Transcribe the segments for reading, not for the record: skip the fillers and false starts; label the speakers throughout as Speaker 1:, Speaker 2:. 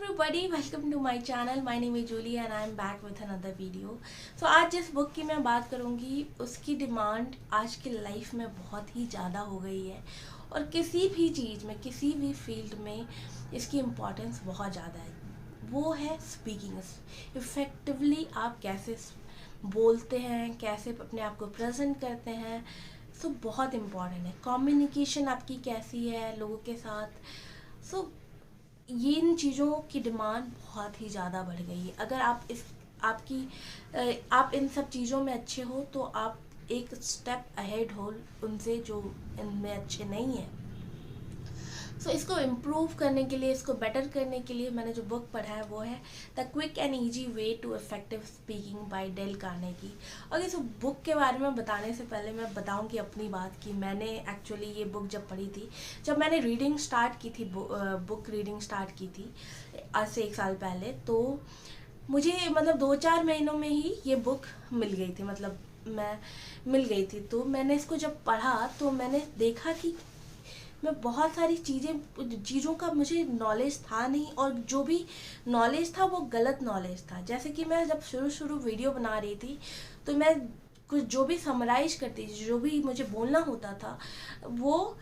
Speaker 1: everybody, welcome to my channel. My name is Julie and I am back with another video. So आज जिस book की मैं बात करूँगी उसकी डिमांड आज की लाइफ में बहुत ही ज़्यादा हो गई है और किसी भी चीज़ में, किसी भी फील्ड में इसकी इम्पोर्टेंस बहुत ज़्यादा है। वो है स्पीकिंग। इफ़ेक्टिवली आप कैसे बोलते हैं, कैसे अपने आप को प्रेजेंट करते हैं, सो बहुत इम्पॉर्टेंट है। कम्युनिकेशन आपकी कैसी है लोगों के साथ, सो ये इन चीज़ों की डिमांड बहुत ही ज़्यादा बढ़ गई है। अगर आप इन सब चीज़ों में अच्छे हो तो आप एक स्टेप अहेड हो उनसे जो इनमें अच्छे नहीं हैं। सो इसको इम्प्रूव करने के लिए, इसको बेटर करने के लिए मैंने जो बुक पढ़ा है वो है the quick and easy way to effective speaking by Dale Carnegie. और इस बुक के बारे में बताने से पहले मैं बताऊंगी अपनी बात कि मैंने एक्चुअली ये बुक जब पढ़ी थी, जब मैंने रीडिंग स्टार्ट की थी, बुक रीडिंग स्टार्ट की थी आज से 1 साल पहले, तो मुझे मतलब 2-4 महीनों में ही ये बुक मिल गई थी। मतलब मैं मिल गई थी, तो मैंने इसको जब पढ़ा तो मैंने देखा कि मैं बहुत सारी चीज़ों का मुझे नॉलेज था नहीं, और जो भी नॉलेज था वो गलत नॉलेज था। जैसे कि मैं जब शुरू वीडियो बना रही थी तो मैं कुछ जो भी समराइज करती थी, जो भी मुझे बोलना होता था, वो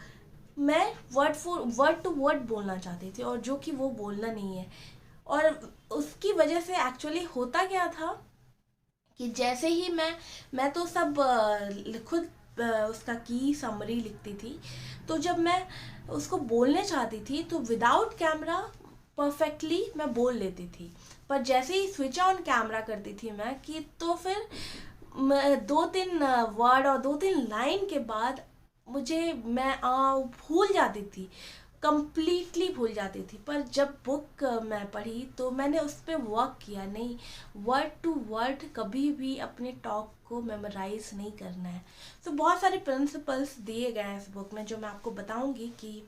Speaker 1: मैं वर्ड टू वर्ड बोलना चाहती थी, और जो कि वो बोलना नहीं है। और उसकी वजह से एक्चुअली होता क्या था कि जैसे ही मैं तो सब खुद उसका की समरी लिखती थी, तो जब मैं उसको बोलने चाहती थी तो विदाउट कैमरा परफेक्टली मैं बोल लेती थी, पर जैसे ही स्विच ऑन कैमरा करती थी मैं कि तो फिर 2-3 वर्ड और 2-3 लाइन के बाद मैं भूल जाती थी, कंप्लीटली भूल जाती थी। पर जब बुक मैं पढ़ी तो मैंने उस पर वर्क किया। नहीं, वर्ड टू वर्ड कभी भी अपने टॉक को मेमोराइज नहीं करना है। तो बहुत सारे प्रिंसिपल्स दिए गए हैं इस बुक में, जो मैं आपको बताऊंगी कि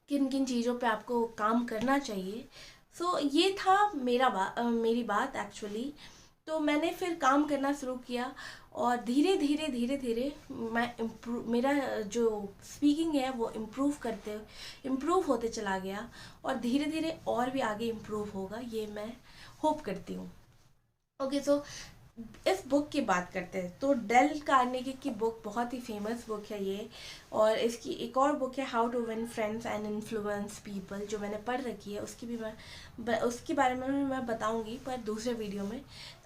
Speaker 1: किन किन चीज़ों पे आपको काम करना चाहिए। सो ये था मेरी बात एक्चुअली। तो मैंने फिर काम करना शुरू किया और धीरे धीरे धीरे धीरे मेरा जो स्पीकिंग है वो इम्प्रूव होते चला गया, और धीरे धीरे और भी आगे इम्प्रूव होगा, ये मैं होप करती हूँ। ओके, सो इस बुक की बात करते हैं तो डेल कार्नेगी की बुक बहुत ही फेमस बुक है ये। और इसकी एक और बुक है how to win friends and influence people, जो मैंने पढ़ रखी है। उसके बारे में भी मैं बताऊंगी, पर दूसरे वीडियो में।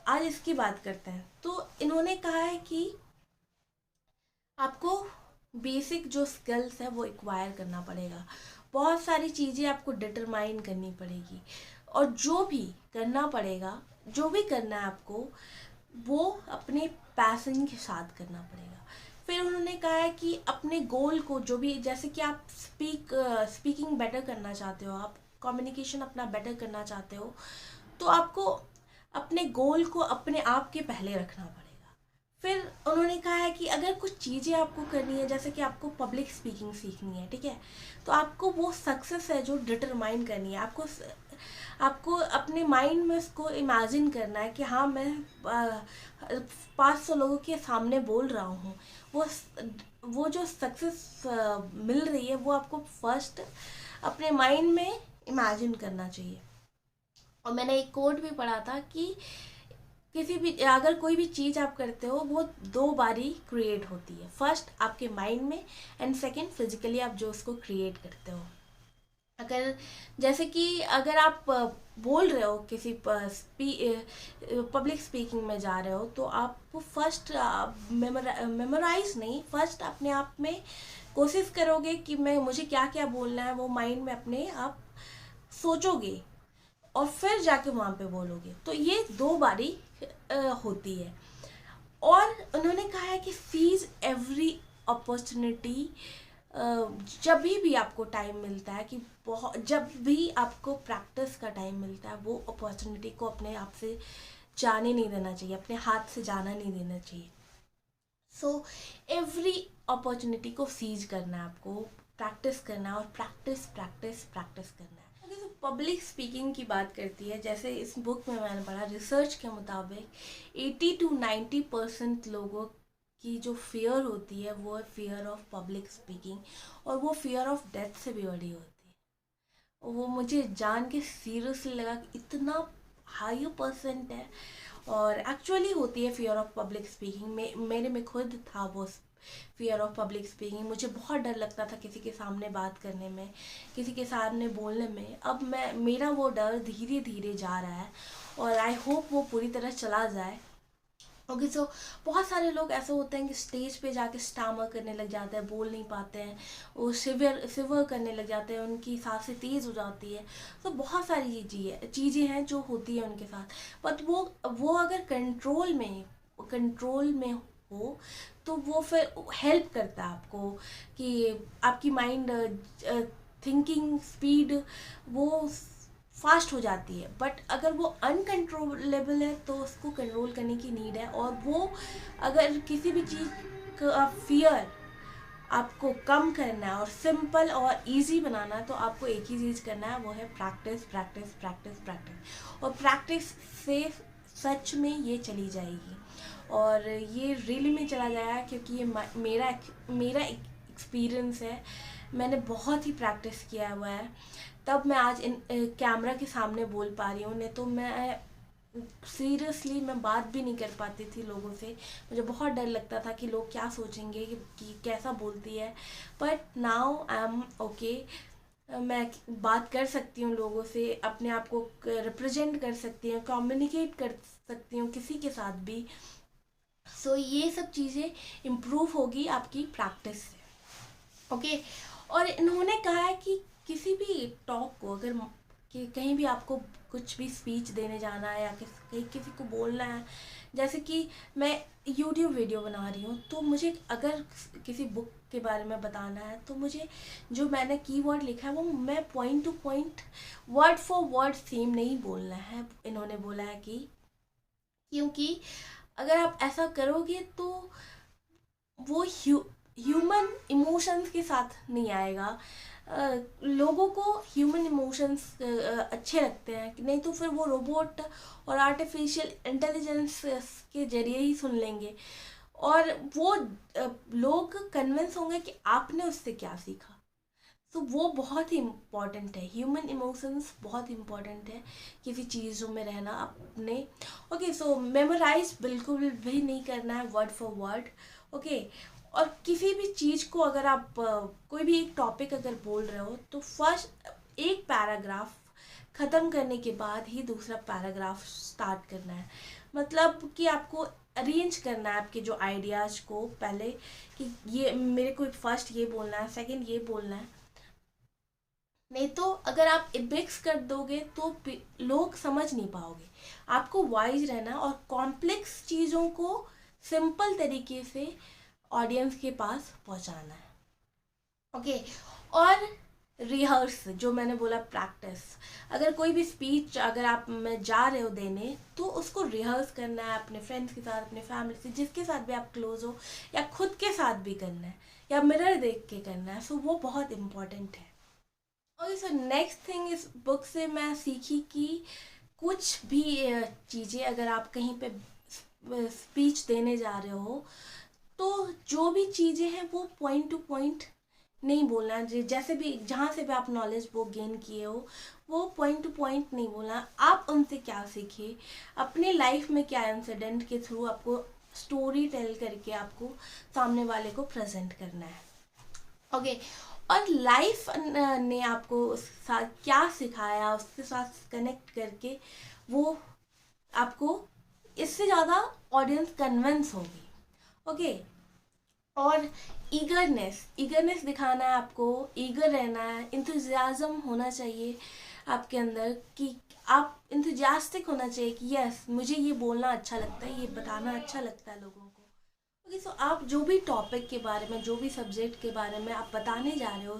Speaker 1: आज इसकी बात करते हैं। तो इन्होंने कहा है कि आपको बेसिक जो स्किल्स है वो एक्वायर करना पड़ेगा, बहुत सारी चीज़ें आपको डिटरमाइन करनी पड़ेगी, और जो भी करना पड़ेगा, जो भी करना है आपको, वो अपने पैशन के साथ करना पड़ेगा। फिर उन्होंने कहा है कि अपने गोल को, जो भी, जैसे कि आप स्पीकिंग बेटर करना चाहते हो, आप कम्युनिकेशन अपना बेटर करना चाहते हो, तो आपको अपने गोल को अपने आप के पहले रखना पड़ेगा। फिर उन्होंने कहा है कि अगर कुछ चीज़ें आपको करनी है, जैसे कि आपको पब्लिक स्पीकिंग सीखनी है, ठीक है, तो आपको वो सक्सेस है जो डिटरमाइन करनी है। आपको अपने माइंड में उसको इमेजिन करना है कि हाँ, मैं 500 लोगों के सामने बोल रहा हूँ। वो जो सक्सेस मिल रही है वो आपको फर्स्ट अपने माइंड में इमेजिन करना चाहिए। और मैंने एक कोट भी पढ़ा था कि अगर कोई भी चीज़ आप करते हो वो 2 बारी क्रिएट होती है, फर्स्ट आपके माइंड में, एंड सेकंड फिजिकली आप जो उसको क्रिएट करते हो। अगर जैसे कि अगर आप बोल रहे हो किसी पब्लिक स्पीकिंग में जा रहे हो, तो आप फर्स्ट मेमोराइज नहीं, फर्स्ट अपने आप में कोशिश करोगे कि मुझे क्या क्या बोलना है, वो माइंड में अपने आप सोचोगे और फिर जाके वहाँ पे बोलोगे। तो ये 2 बारी होती है। और उन्होंने कहा है कि सीज एवरी अपॉर्चुनिटी। जब भी आपको टाइम मिलता है, कि जब भी आपको प्रैक्टिस का टाइम मिलता है, वो अपॉर्चुनिटी को अपने आप से जाने नहीं देना चाहिए, अपने हाथ से जाना नहीं देना चाहिए। सो एवरी अपॉर्चुनिटी को सीज करना है, आपको प्रैक्टिस करना है, और प्रैक्टिस प्रैक्टिस प्रैक्टिस करना है। अगर जो पब्लिक स्पीकिंग की बात करती है, जैसे इस बुक में मैंने पढ़ा, रिसर्च के मुताबिक 80 to 90% लोगों की जो फियर होती है वो है फियर ऑफ पब्लिक स्पीकिंग, और वो फियर ऑफ डेथ से भी बड़ी होती है। वो मुझे जान के सीरियसली लगा कि इतना हाई परसेंट है। और एक्चुअली होती है फियर ऑफ पब्लिक स्पीकिंग में, मेरे में खुद था वो फियर ऑफ पब्लिक स्पीकिंग। मुझे बहुत डर लगता था किसी के सामने बात करने में, किसी के सामने बोलने में। अब मेरा वो डर धीरे धीरे जा रहा है और आई होप वो पूरी तरह चला जाए। ओके सो बहुत सारे लोग ऐसे होते हैं कि स्टेज पे जाके स्टामर करने लग जाते हैं, बोल नहीं पाते हैं, वो सिवर करने लग जाते हैं, उनकी सांसें तेज़ हो जाती है। तो बहुत सारी चीज़ें हैं जो होती है उनके साथ। बट वो अगर कंट्रोल में हो तो वो फिर हेल्प करता है आपको कि आपकी माइंड थिंकिंग स्पीड वो फास्ट हो जाती है। बट अगर वो अनकंट्रोलेबल है तो उसको कंट्रोल करने की नीड है। और वो अगर किसी भी चीज़ का फियर आपको कम करना है और सिंपल और इजी बनाना है तो आपको एक ही चीज़ करना है, वो है प्रैक्टिस प्रैक्टिस प्रैक्टिस प्रैक्टिस। और प्रैक्टिस से सच में ये चली जाएगी और ये रियली में चला जाएगा, क्योंकि ये मेरा एक्सपीरियंस है। मैंने बहुत ही प्रैक्टिस किया हुआ है, तब मैं आज इन कैमरा के सामने बोल पा रही हूँ। नहीं तो मैं सीरियसली मैं बात भी नहीं कर पाती थी लोगों से। मुझे बहुत डर लगता था कि लोग क्या सोचेंगे कि कैसा बोलती है। But now I am okay, मैं बात कर सकती हूँ लोगों से, अपने आप को रिप्रेजेंट कर सकती हूँ, कम्युनिकेट कर सकती हूँ किसी के साथ भी। सो ये सब चीज़ें इम्प्रूव होगी आपकी प्रैक्टिस से। ओके और इन्होंने कहा है कि किसी भी टॉक को अगर कि कहीं भी आपको कुछ भी स्पीच देने जाना है या कहीं किसी को बोलना है, जैसे कि मैं यूट्यूब वीडियो बना रही हूँ तो मुझे अगर किसी बुक के बारे में बताना है तो मुझे जो मैंने कीवर्ड लिखा है वो मैं point two point word for word same नहीं बोलना है। इन्होंने बोला है कि क्योंकि अगर आप ऐसा करोगे तो वो ह्यूमन इमोशंस के साथ नहीं आएगा। लोगों को ह्यूमन इमोशंस अच्छे लगते हैं, नहीं तो फिर वो रोबोट और आर्टिफिशियल इंटेलिजेंस के जरिए ही सुन लेंगे और वो लोग कन्विंस होंगे कि आपने उससे क्या सीखा। तो वो बहुत ही इम्पॉर्टेंट है, ह्यूमन इमोशंस बहुत इम्पॉर्टेंट है किसी चीज़ों में रहना अपने। ओके सो मेमोराइज बिल्कुल भी नहीं करना है वर्ड फॉर वर्ड। ओके और किसी भी चीज़ को अगर आप कोई भी एक टॉपिक अगर बोल रहे हो तो फर्स्ट एक पैराग्राफ ख़त्म करने के बाद ही दूसरा पैराग्राफ स्टार्ट करना है। मतलब कि आपको अरेंज करना है आपके जो आइडियाज़ को पहले कि ये मेरे को फर्स्ट ये बोलना है, सेकंड ये बोलना है। नहीं तो अगर आप मिक्स कर दोगे तो लोग समझ नहीं पाओगे। आपको वाइज रहना और कॉम्प्लेक्स चीज़ों को सिंपल तरीके से ऑडियंस के पास पहुंचाना है। ओके और रिहर्स जो मैंने बोला प्रैक्टिस, अगर कोई भी स्पीच अगर आप में जा रहे हो देने तो उसको रिहर्स करना है अपने फ्रेंड्स के साथ, अपने फैमिली से, जिसके साथ भी आप क्लोज हो, या खुद के साथ भी करना है या मिरर देख के करना है। सो वो बहुत इम्पॉर्टेंट है। ओके सो नेक्स्ट थिंग इस बुक से मैं सीखी कि कुछ भी चीज़ें अगर आप कहीं पे स्पीच देने जा रहे हो तो जो भी चीज़ें हैं वो पॉइंट टू पॉइंट नहीं बोलना। जैसे भी जहाँ से भी आप नॉलेज वो गेन किए हो वो पॉइंट टू पॉइंट नहीं बोलना। आप उनसे क्या सीखे, अपने लाइफ में क्या इंसिडेंट के थ्रू आपको स्टोरी टेल करके आपको सामने वाले को प्रेजेंट करना है। ओके और लाइफ ने आपको साथ क्या सिखाया उसके साथ कनेक्ट करके वो आपको इससे ज़्यादा ऑडियंस कन्विंस होगी। ओके और ईगरनेस दिखाना है आपको, ईगर रहना है, इंथुजियाज्म होना चाहिए आपके अंदर कि आप इंथुजियास्टिक होना चाहिए कि यस मुझे ये बोलना अच्छा लगता है, ये बताना अच्छा लगता है लोगों को। ओके सो आप जो भी टॉपिक के बारे में, जो भी सब्जेक्ट के बारे में आप बताने जा रहे हो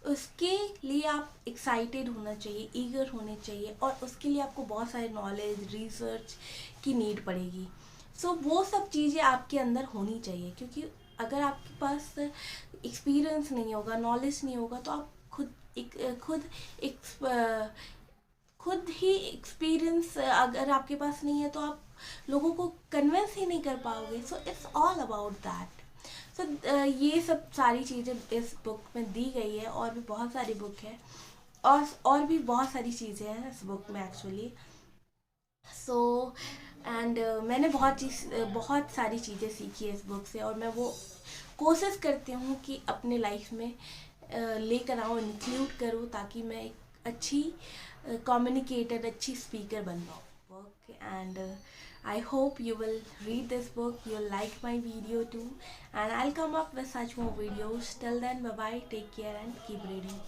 Speaker 1: उसके लिए आप एक्साइटेड होना चाहिए, ईगर होने चाहिए और उसके लिए आपको बहुत सारे नॉलेज रिसर्च की नीड पड़ेगी। सो वो सब चीज़ें आपके अंदर होनी चाहिए, क्योंकि अगर आपके पास एक्सपीरियंस नहीं होगा, नॉलेज नहीं होगा तो आप खुद ही एक्सपीरियंस अगर आपके पास नहीं है तो आप लोगों को कन्विंस ही नहीं कर पाओगे। So it's all about that. So ये सब सारी चीज़ें इस बुक में दी गई है और भी बहुत सारी बुक है और भी बहुत सारी चीज़ें हैं इस बुक में एक्चुअली। सो एंड मैंने बहुत सारी चीज़ें सीखी है इस बुक से, और मैं वो कोशिश करती हूँ कि अपने लाइफ में लेकर आऊँ, इंक्लूड करूँ, ताकि मैं एक अच्छी कम्युनिकेटर, अच्छी स्पीकर बन पाऊँ। Okay, and I hope you will read this book, you'll like my video too, and I'll come up with such more videos. Till then, bye bye, take care and keep reading.